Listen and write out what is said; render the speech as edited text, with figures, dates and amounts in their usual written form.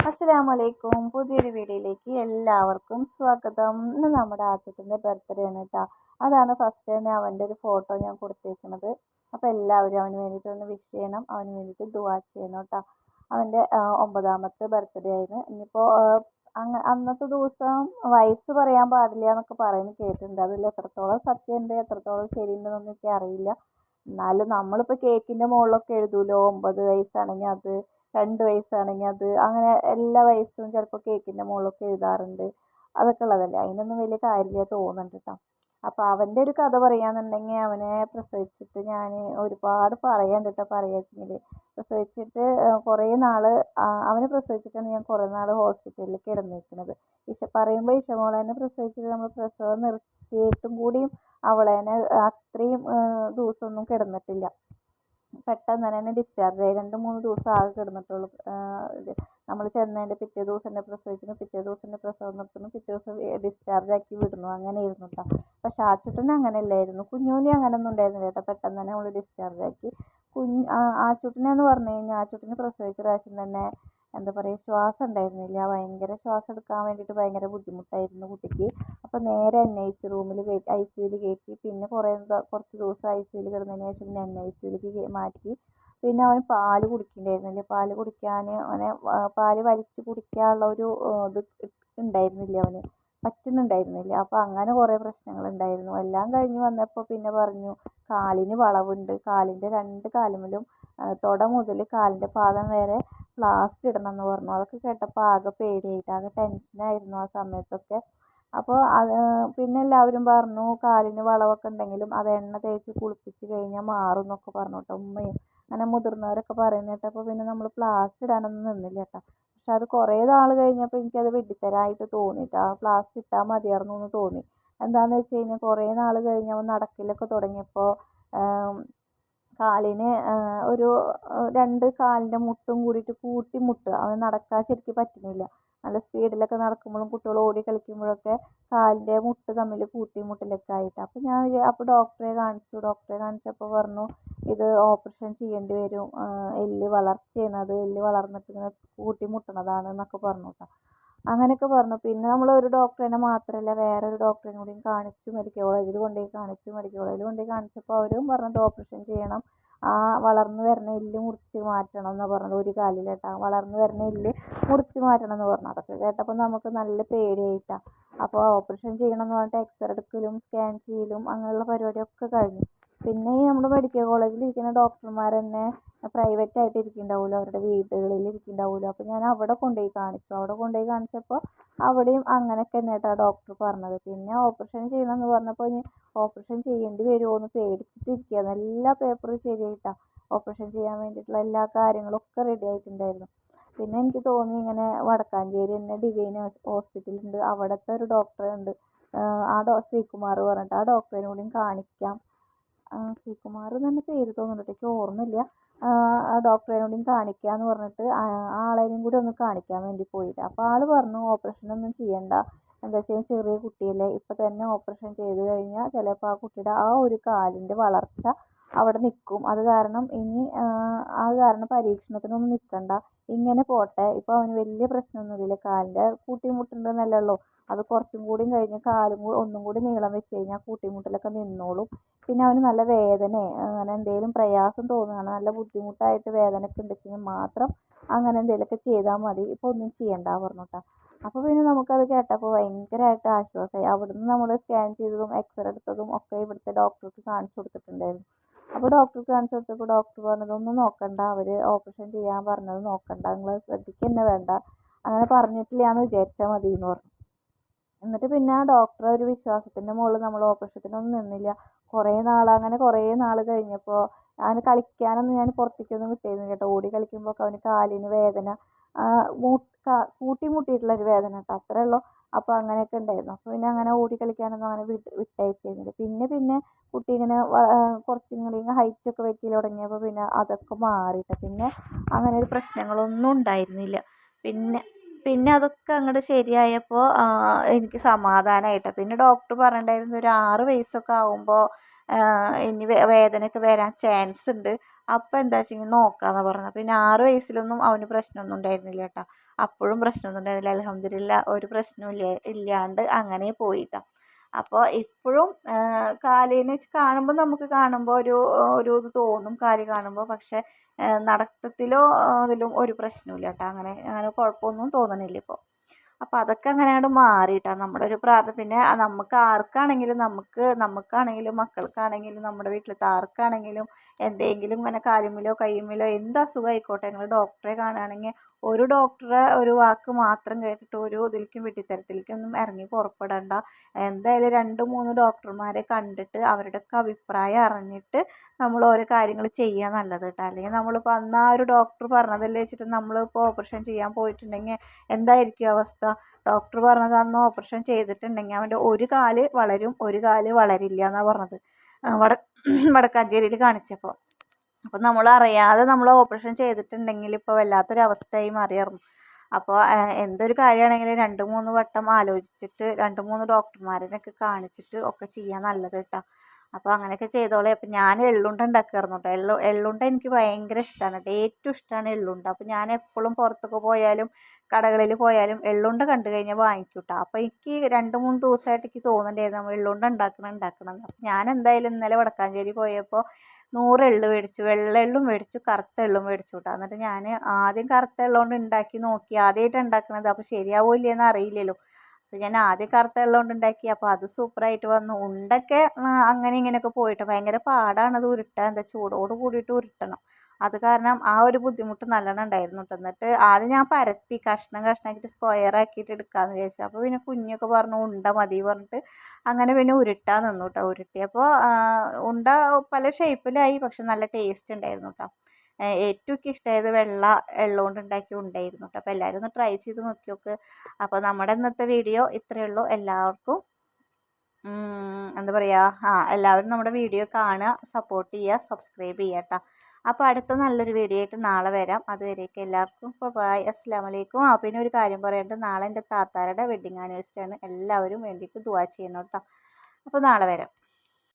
അസ്സലാമലൈക്കും. പുതിയൊരു വീഡിയോയിലേക്ക് എല്ലാവർക്കും സ്വാഗതം. ഇന്ന് നമ്മുടെ ആദ്യത്തിൻ്റെ ബർത്ത്ഡേ ആണ് കേട്ടോ. അതാണ് ഫസ്റ്റ് തന്നെ അവൻ്റെ ഒരു ഫോട്ടോ ഞാൻ കൊടുത്തേക്കുന്നത്. അപ്പോൾ എല്ലാവരും അവന് വേണ്ടിയിട്ട് ഒന്ന് വിഷ് ചെയ്യണം, അവന് വേണ്ടിയിട്ട് ദുആ ചെയ്യണം കേട്ടോ. അവൻ്റെ 9ാമത്തെ ബർത്ത്ഡേ ആയിരുന്നു. ഇനിയിപ്പോൾ അന്നത്തെ ദിവസം വയസ്സ് പറയാൻ പാടില്ല എന്നൊക്കെ പറയുന്നത് കേട്ടിട്ടുണ്ട്. അതിൽ എത്രത്തോളം സത്യമുണ്ട് എത്രത്തോളം ശരിയുണ്ടെന്നൊന്നും എനിക്ക് അറിയില്ല. എന്നാലും നമ്മളിപ്പോൾ കേക്കിൻ്റെ മുകളിലൊക്കെ എഴുതുമല്ലോ 9 വയസ്സാണെങ്കിൽ അത്, 2 വയസ്സാണെങ്കിൽ അത്, അങ്ങനെ എല്ലാ വയസ്സും ചിലപ്പോൾ കേക്കിൻ്റെ മുകളിലൊക്കെ എഴുതാറുണ്ട്. അതൊക്കെ ഉള്ളതല്ലേ, അതിനൊന്നും വലിയ കാര്യമില്ല തോന്നുന്നുണ്ട് കേട്ടോ. അപ്പോൾ അവൻ്റെ ഒരു കഥ പറയുകയാണെന്നുണ്ടെങ്കിൽ അവനെ പ്രസവിച്ചിട്ട് ഞാൻ ഒരുപാട് പറയാനുണ്ട് കേട്ടോ. പറയുകയെങ്കിൽ പ്രസവിച്ചിട്ട് കുറേ നാൾ അവനെ പ്രസവിച്ചിട്ടാണ് ഞാൻ കുറേ നാൾ ഹോസ്പിറ്റലിൽ കിടന്നിരിക്കുന്നത്. പറയുമ്പോൾ ഇഷമോളെ തന്നെ പ്രസവിച്ചിട്ട് നമ്മൾ പ്രസവം നിർത്തിയിട്ടും കൂടിയും അവളേനെ അത്രയും ദിവസമൊന്നും കിടന്നിട്ടില്ല. പെട്ടെന്ന് തന്നെ ഡിസ്ചാർജ് ആയി. 2-3 ദിവസം ആകെ കിടന്നിട്ടുള്ളൂ. നമ്മൾ ചെന്നതിൻ്റെ പിറ്റേ ദിവസം തന്നെ പ്രസവിക്കുന്നു, പിറ്റേ ദിവസം തന്നെ പ്രസവം നിർത്തുന്നു, പിറ്റേ ദിവസം ഡിസ്ചാർജ് ആക്കി വിടുന്നു, അങ്ങനെയായിരുന്നു കേട്ടോ. പക്ഷെ ആച്ചൂട്ടന് അങ്ങനെയല്ലായിരുന്നു. കുഞ്ഞൂനി അങ്ങനെയൊന്നും ഉണ്ടായിരുന്നില്ല കേട്ടോ. പെട്ടെന്ന് തന്നെ നമ്മൾ ഡിസ്ചാർജ് ആക്കി. ആച്ചൂട്ടനെന്ന് പറഞ്ഞു കഴിഞ്ഞാൽ ആച്ചൂട്ടന് പ്രസവിച്ച പ്രാവശ്യം തന്നെ എന്താ പറയുക, ശ്വാസം ഉണ്ടായിരുന്നില്ല. ഭയങ്കര ശ്വാസം എടുക്കാൻ വേണ്ടിയിട്ട് ഭയങ്കര ബുദ്ധിമുട്ടായിരുന്നു കുട്ടിക്ക്. അപ്പോൾ നേരെ NIC റൂമിൽ ICUവിൽ കയറ്റി. പിന്നെ കുറച്ച് ദിവസം ICUവിൽ കിടന്നതിന് ശേഷം പിന്നെ NICUവിലേക്ക് മാറ്റി. പിന്നെ അവന് പാല് കുടിക്കുന്നുണ്ടായിരുന്നില്ല. പാല് കുടിക്കാൻ അവനെ പാല് വലിച്ച് കുടിക്കാനുള്ള ഒരു ഇത് ഉണ്ടായിരുന്നില്ല, അവന് പറ്റുന്നുണ്ടായിരുന്നില്ല. അപ്പോൾ അങ്ങനെ കുറേ പ്രശ്നങ്ങളുണ്ടായിരുന്നു. എല്ലാം കഴിഞ്ഞ് വന്നപ്പോൾ പിന്നെ പറഞ്ഞു കാലിന് വളവുണ്ട്, കാലിൻ്റെ 2 കാലുമ്മലും തുട മുതൽ കാലിൻ്റെ പാദം വരെ പ്ലാസ്റ്റർ ഇടണം എന്ന് പറഞ്ഞു. അതൊക്കെ കേട്ടപ്പോൾ ആകെ പേടിയായിട്ട് ആകെ ടെൻഷനായിരുന്നു ആ സമയത്തൊക്കെ. അപ്പോൾ പിന്നെ എല്ലാവരും പറഞ്ഞു കാലിന് വളവൊക്കെ ഉണ്ടെങ്കിലും അത് എണ്ണ തേച്ച് കുളിപ്പിച്ച് കഴിഞ്ഞാൽ മാറും എന്നൊക്കെ പറഞ്ഞു കേട്ടോ. ഉമ്മയും അങ്ങനെ മുതിർന്നവരൊക്കെ പറയുന്നത് കേട്ടപ്പോൾ പിന്നെ നമ്മൾ പ്ലാസ്റ്റർ ഇടാനൊന്നും നിന്നില്ല കേട്ടോ. പക്ഷെ അത് കുറേ നാൾ കഴിഞ്ഞപ്പോൾ എനിക്കത് വെട്ടിത്തരായിട്ട് തോന്നിയിട്ട് ആ പ്ലാസ്റ്റർ ഇട്ടാൽ മതിയായിരുന്നു എന്ന് തോന്നി. എന്താണെന്ന് വെച്ച് കഴിഞ്ഞാൽ കുറേ നാൾ കഴിഞ്ഞപ്പോൾ നടക്കലൊക്കെ തുടങ്ങിയപ്പോൾ കാലിന് ഒരു 2 കാലിൻ്റെ മുട്ടും കൂടിയിട്ട് കൂട്ടിമുട്ടുക. അവന് നടക്കാൻ ശരിക്കും പറ്റുന്നില്ല. നല്ല സ്പീഡിലൊക്കെ നടക്കുമ്പോഴും കുട്ടികൾ ഓടി കളിക്കുമ്പോഴൊക്കെ കാലിൻ്റെ മുട്ട് തമ്മിൽ കൂട്ടിമുട്ടലൊക്കെ ആയിട്ട്. അപ്പോൾ ഡോക്ടറെ കാണിച്ചപ്പോൾ പറഞ്ഞു ഇത് ഓപ്പറേഷൻ ചെയ്യേണ്ടി വരും, എല്ല് വളർച്ചയാണ്, അത് എല്ല് വളർന്നിട്ട് ഇങ്ങനെ കൂട്ടിമുട്ടണതാണ് എന്നൊക്കെ പറഞ്ഞു കേട്ടോ. അങ്ങനെയൊക്കെ പറഞ്ഞു. പിന്നെ നമ്മൾ ഒരു ഡോക്ടറിനെ മാത്രമല്ല വേറൊരു ഡോക്ടറിനെ കൂടിയും കാണിച്ചു. മെഡിക്കൽ കോളേജിൽ കൊണ്ടുപോയി കാണിച്ചപ്പോൾ അവരും പറഞ്ഞത് ഓപ്പറേഷൻ ചെയ്യണം, ആ വളർന്നു വരുന്ന എല്ല് മുറിച്ച് മാറ്റണം എന്ന് പറഞ്ഞത്. ഒരു കാലിൽ കേട്ടോ, വളർന്നു വരുന്ന എല്ല് മുറിച്ച് മാറ്റണം എന്ന് പറഞ്ഞു. അതൊക്കെ കേട്ടപ്പോൾ നമുക്ക് നല്ല പേടിയായിട്ടാണ്. അപ്പോൾ ഓപ്പറേഷൻ ചെയ്യണം എന്ന് പറഞ്ഞിട്ട് എക്സ്റേ എടുക്കലും സ്കാൻ ചെയ്യലും അങ്ങനെയുള്ള പരിപാടിയൊക്കെ കഴിഞ്ഞു. പിന്നെ ഈ നമ്മുടെ മെഡിക്കൽ കോളേജിൽ ഇരിക്കുന്ന ഡോക്ടർമാർ തന്നെ പ്രൈവറ്റ് ആയിട്ട് ഇരിക്കുന്നുണ്ടാവുമല്ലോ, അവരുടെ വീടുകളിൽ ഇരിക്കുന്നുണ്ടാവുമല്ലോ. അപ്പോൾ ഞാൻ അവിടെ കൊണ്ടുപോയി കാണിച്ചപ്പോൾ അവിടെയും അങ്ങനെയൊക്കെ തന്നെ കേട്ടോ ഡോക്ടർ പറഞ്ഞത്. പിന്നെ ഓപ്പറേഷൻ ചെയ്യണമെന്ന് പറഞ്ഞപ്പോൾ ഇനി ഓപ്പറേഷൻ ചെയ്യേണ്ടി വരുമോ എന്ന് പേടിച്ചിട്ടിരിക്കുകയാണ്. എല്ലാ പേപ്പറും ശരിയായിട്ടാണ്. ഓപ്പറേഷൻ ചെയ്യാൻ വേണ്ടിയിട്ടുള്ള എല്ലാ കാര്യങ്ങളും ഒക്കെ റെഡി ആയിട്ടുണ്ടായിരുന്നു. പിന്നെ എനിക്ക് തോന്നി ഇങ്ങനെ വടക്കാഞ്ചേരി തന്നെ ഡിവൈൻ ഹോസ്പിറ്റലുണ്ട്, അവിടുത്തെ ഒരു ഡോക്ടറുണ്ട്, ശ്രീകുമാർ പറഞ്ഞിട്ട്, ആ ഡോക്ടറിനെ കൂടിയും കാണിക്കാം. ശ്രീകുമാർ തന്നെ പേര് തോന്നുന്നുണ്ട്, എനിക്ക് ഓർമ്മയില്ല. ആ ഡോക്ടറിനോടും കാണിക്കാമെന്ന് പറഞ്ഞിട്ട് ആളെയും കൂടി ഒന്ന് കാണിക്കാൻ വേണ്ടി പോയിട്ട്. അപ്പോൾ ആൾ പറഞ്ഞു ഓപ്പറേഷനൊന്നും ചെയ്യണ്ട, എന്താ വെച്ചാൽ ചെറിയ കുട്ടിയല്ലേ, ഇപ്പം തന്നെ ഓപ്പറേഷൻ ചെയ്ത് കഴിഞ്ഞാൽ ചിലപ്പോൾ ആ കുട്ടിയുടെ ആ ഒരു കാലിൻ്റെ വളർച്ച അവിടെ നിൽക്കും. അത് കാരണം പരീക്ഷണത്തിനൊന്നും നിൽക്കണ്ട, ഇങ്ങനെ പോട്ടെ. ഇപ്പോൾ അവന് വലിയ പ്രശ്നമൊന്നുമില്ല, കാലിൻ്റെ കൂട്ടിമുട്ടുണ്ടെന്നല്ലേ ഉള്ളൂ. അത് കുറച്ചും കൂടി കഴിഞ്ഞ് കാലും ഒന്നും കൂടി നീളം വെച്ച് കഴിഞ്ഞാൽ കൂട്ടിമുട്ടലൊക്കെ നിന്നോളും. പിന്നെ അവന് നല്ല വേദന അങ്ങനെ എന്തെങ്കിലും പ്രയാസം തോന്നുകയാണ്, നല്ല ബുദ്ധിമുട്ടായിട്ട് വേദനയൊക്കെ ഉണ്ടെങ്കിൽ മാത്രം അങ്ങനെ എന്തെങ്കിലുമൊക്കെ ചെയ്താൽ മതി, ഇപ്പോൾ ഒന്നും ചെയ്യണ്ട പറഞ്ഞു കേട്ടോ. അപ്പോൾ പിന്നെ നമുക്കത് കേട്ടപ്പോൾ ഭയങ്കരമായിട്ട് ആശ്വാസമായി. അവിടുന്ന് നമ്മൾ സ്കാൻ ചെയ്തതും എക്സ്റേ എടുത്തതും ഒക്കെ ഇവിടുത്തെ ഡോക്ടർക്ക് കാണിച്ചു കൊടുത്തിട്ടുണ്ടായിരുന്നു. അപ്പോൾ ഡോക്ടർക്ക് കാണിച്ചു കൊടുത്തപ്പോൾ ഡോക്ടർ പറഞ്ഞതൊന്നും നോക്കണ്ട, അവർ ഓപ്പറേഷൻ ചെയ്യാൻ പറഞ്ഞത് നോക്കണ്ട, നിങ്ങൾ ശ്രദ്ധിക്കുക തന്നെ വേണ്ട, അങ്ങനെ പറഞ്ഞിട്ടില്ല എന്ന് വിചാരിച്ചാൽ മതി എന്ന് പറഞ്ഞു. എന്നിട്ട് പിന്നെ ആ ഡോക്ടറെ ഒരു വിശ്വാസത്തിൻ്റെ മുകളിൽ നമ്മൾ ഓപ്പറേഷത്തിനൊന്നും നിന്നില്ല. കുറേ നാൾ കഴിഞ്ഞപ്പോൾ അവന് കളിക്കാനൊന്നും ഞാൻ പുറത്തേക്കൊന്നും വിട്ടിരുന്നില്ല കേട്ടോ. ഓടി കളിക്കുമ്പോൾ അവന് കാലിന് വേദന, കൂട്ടിമുട്ടിയിട്ടുള്ളൊരു വേദന കേട്ടോ, അത്രേ ഉള്ളൂ. അപ്പോൾ അങ്ങനെയൊക്കെ ഉണ്ടായിരുന്നു. അപ്പോൾ പിന്നെ അങ്ങനെ ഓടി കളിക്കാനൊന്നും അങ്ങനെ വിട്ടയച്ചിരുന്നില്ല. പിന്നെ കുട്ടി ഇങ്ങനെ കുറച്ചും കൂടി ഹൈറ്റൊക്കെ വെച്ച് തുടങ്ങിയപ്പോൾ പിന്നെ അതൊക്കെ മാറിയിട്ട് പിന്നെ അങ്ങനെ ഒരു പ്രശ്നങ്ങളൊന്നും ഉണ്ടായിരുന്നില്ല. പിന്നെ അതൊക്കെ അങ്ങോട്ട് ശരിയായപ്പോൾ എനിക്ക് സമാധാനമായിട്ടോ. പിന്നെ ഡോക്ടർ പറഞ്ഞിട്ടുണ്ടായിരുന്നു ഒരു 6 വയസ്സൊക്കെ ആകുമ്പോൾ ഇനി വേദനയൊക്കെ വരാൻ ചാൻസ് ഉണ്ട്, അപ്പോൾ എന്താ വെച്ചെങ്കിൽ നോക്കാമെന്ന് പറഞ്ഞത്. പിന്നെ 6 വയസ്സിലൊന്നും അവന് പ്രശ്നമൊന്നും ഉണ്ടായിരുന്നില്ല കേട്ടോ. അപ്പോഴും പ്രശ്നമൊന്നും ഉണ്ടായിരുന്നില്ല. അൽഹംദുലില്ലാ ഒരു പ്രശ്നവും ഇല്ലാണ്ട് അങ്ങനെ പോയിട്ടാ. അപ്പോൾ ഇപ്പോഴും കാലിന് കാണുമ്പോൾ നമുക്ക് കാണുമ്പോൾ ഒരു ഇത് തോന്നും കാല് കാണുമ്പോൾ. പക്ഷേ നടത്തത്തിലോ അതിലും ഒരു പ്രശ്നമില്ല കേട്ടോ. അങ്ങനെ അങ്ങനെ കുഴപ്പമൊന്നും തോന്നണില്ല ഇപ്പോൾ. അപ്പോൾ അതൊക്കെ അങ്ങനെ അങ്ങോട്ട് മാറിയിട്ടാണ് നമ്മുടെ ഒരു പ്രാർത്ഥന. പിന്നെ നമുക്ക് ആർക്കാണെങ്കിലും നമുക്കാണെങ്കിലും മക്കൾക്കാണെങ്കിലും നമ്മുടെ വീട്ടിലത്തെ ആർക്കാണെങ്കിലും എന്തെങ്കിലും ഇങ്ങനെ കാലുമ്മിലോ കയ്യുമ്മിലോ എന്ത് അസുഖം ആയിക്കോട്ടെ നിങ്ങൾ ഡോക്ടറെ കാണുകയാണെങ്കിൽ ഒരു ഡോക്ടറെ ഒരു വാക്ക് മാത്രം കേട്ടിട്ട് ഒരു ഇതിലേക്കും വെട്ടിത്തരത്തിലേക്കൊന്നും ഇറങ്ങി പുറപ്പെടണ്ട. എന്തായാലും 2-3 ഡോക്ടർമാരെ കണ്ടിട്ട് അവരുടെയൊക്കെ അഭിപ്രായം അറിഞ്ഞിട്ട് നമ്മൾ ഓരോ കാര്യങ്ങൾ ചെയ്യുക നല്ലത് കേട്ടോ. അല്ലെങ്കിൽ നമ്മളിപ്പോൾ അന്ന് ആ ഒരു ഡോക്ടർ പറഞ്ഞതല്ലേ വെച്ചിട്ട് നമ്മളിപ്പോൾ ഓപ്പറേഷൻ ചെയ്യാൻ പോയിട്ടുണ്ടെങ്കിൽ എന്തായിരിക്കും അവസ്ഥ? ഡോക്ടർ പറഞ്ഞത് അന്ന് ഓപ്പറേഷൻ ചെയ്തിട്ടുണ്ടെങ്കിൽ അവൻ്റെ ഒരു കാല് വളരും ഒരു കാല് വളരില്ല എന്നാണ് പറഞ്ഞത് വടക്കാഞ്ചേരിയിൽ കാണിച്ചപ്പോൾ. അപ്പോൾ നമ്മൾ അറിയാതെ നമ്മൾ ഓപ്പറേഷൻ ചെയ്തിട്ടുണ്ടെങ്കിൽ ഇപ്പോൾ വല്ലാത്തൊരു അവസ്ഥയായി മാറിയായിരുന്നു. അപ്പോൾ എന്തൊരു കാര്യമാണെങ്കിലും 2-3 വട്ടം ആലോചിച്ചിട്ട് 2-3 ഡോക്ടർമാരെയൊക്കെ കാണിച്ചിട്ട് ഒക്കെ ചെയ്യാൻ നല്ലത് കേട്ടോ. അപ്പോൾ അങ്ങനെയൊക്കെ ചെയ്തോളെ. അപ്പോൾ ഞാൻ എള്ളുണ്ട ഉണ്ടാക്കായിരുന്നു കേട്ടോ. എള്ളുണ്ട എനിക്ക് ഭയങ്കര ഇഷ്ടമാണ് കേട്ടോ. ഏറ്റവും ഇഷ്ടമാണ് എള്ളുണ്ട. അപ്പോൾ ഞാൻ എപ്പോഴും പുറത്തൊക്കെ പോയാലും കടകളിൽ പോയാലും എള്ളുണ്ട കണ്ടു കഴിഞ്ഞാൽ വാങ്ങിക്കും കേട്ടോ. അപ്പോൾ എനിക്ക് 2-3 ദിവസമായിട്ട് എനിക്ക് തോന്നുന്നുണ്ടായിരുന്നു എള്ളുണ്ട ഉണ്ടാക്കണം. അപ്പോൾ ഞാൻ എന്തായാലും ഇന്നലെ വടക്കാഞ്ചേരി പോയപ്പോൾ 100 എള്ള് മേടിച്ചു. വെള്ള എള്ളും മേടിച്ചു, കറുത്ത എള്ളും മേടിച്ചു കേട്ടോ. എന്നിട്ട് ഞാൻ ആദ്യം കറുത്ത എള്ളുകൊണ്ട് ഉണ്ടാക്കി നോക്കി. ആദ്യമായിട്ടാണ് ഉണ്ടാക്കുന്നത്. അപ്പോൾ ശരിയാവില്ലെന്ന് അറിയില്ലല്ലോ. അപ്പോൾ ഞാൻ ആദ്യം കറുത്ത എള്ളുകൊണ്ട് ഉണ്ടാക്കി. അപ്പോൾ അത് സൂപ്പറായിട്ട് വന്നു. ഉണ്ടൊക്കെ അങ്ങനെ ഇങ്ങനെയൊക്കെ പോയിട്ട് ഭയങ്കര പാടാണ് അത് ഉരുട്ടാൻ. എന്താ ചൂടോട് കൂടിയിട്ട് ഉരുട്ടണം. അത് കാരണം ആ ഒരു ബുദ്ധിമുട്ട് നല്ലോണം ഉണ്ടായിരുന്നു കേട്ടോ. എന്നിട്ട് ആദ്യം ഞാൻ പരത്തി കഷ്ണമാക്കിയിട്ട് സ്ക്വയർ ആക്കിയിട്ട് എടുക്കാമെന്ന് വിചാരിച്ചു. അപ്പോൾ പിന്നെ കുഞ്ഞൊക്കെ പറഞ്ഞു ഉണ്ട മതി പറഞ്ഞിട്ട് അങ്ങനെ പിന്നെ ഉരുട്ടാൻ നിന്നു കേട്ടോ. ഉരുട്ടിയപ്പോൾ ഉണ്ട പല ഷേപ്പിലായി. പക്ഷെ നല്ല ടേസ്റ്റ് ഉണ്ടായിരുന്നു കേട്ടോ. ഏറ്റവും എനിക്ക് ഇഷ്ടമായത് വെള്ള എള്ളുകൊണ്ട് ഉണ്ടാക്കിയ ഉണ്ടായിരുന്നു കേട്ടോ. അപ്പോൾ എല്ലാവരും ഒന്ന് ട്രൈ ചെയ്ത് നോക്കി നോക്ക്. അപ്പോൾ നമ്മുടെ ഇന്നത്തെ വീഡിയോ ഇത്രയേ ഉള്ളൂ. എല്ലാവർക്കും എന്താ പറയുക, എല്ലാവരും നമ്മുടെ വീഡിയോ കാണുക, സപ്പോർട്ട് ചെയ്യുക, സബ്സ്ക്രൈബ് ചെയ്യുക കേട്ടോ. അപ്പോൾ അടുത്ത നല്ലൊരു വീഡിയോ ആയിട്ട് നാളെ വരാം. അതുവരേക്കും എല്ലാവർക്കും ബൈ, അസ്സലാമു അലൈക്കും. പിന്നെ ഒരു കാര്യം പറയട്ടെ, നാളെ എൻ്റെ താത്താരുടെ വെഡ്ഡിങ് ആനിവേഴ്സറി ആണ്. എല്ലാവരും വേണ്ടിയിട്ട് ദുആ ചെയ്യണം കേട്ടോ. അപ്പോൾ നാളെ വരാം.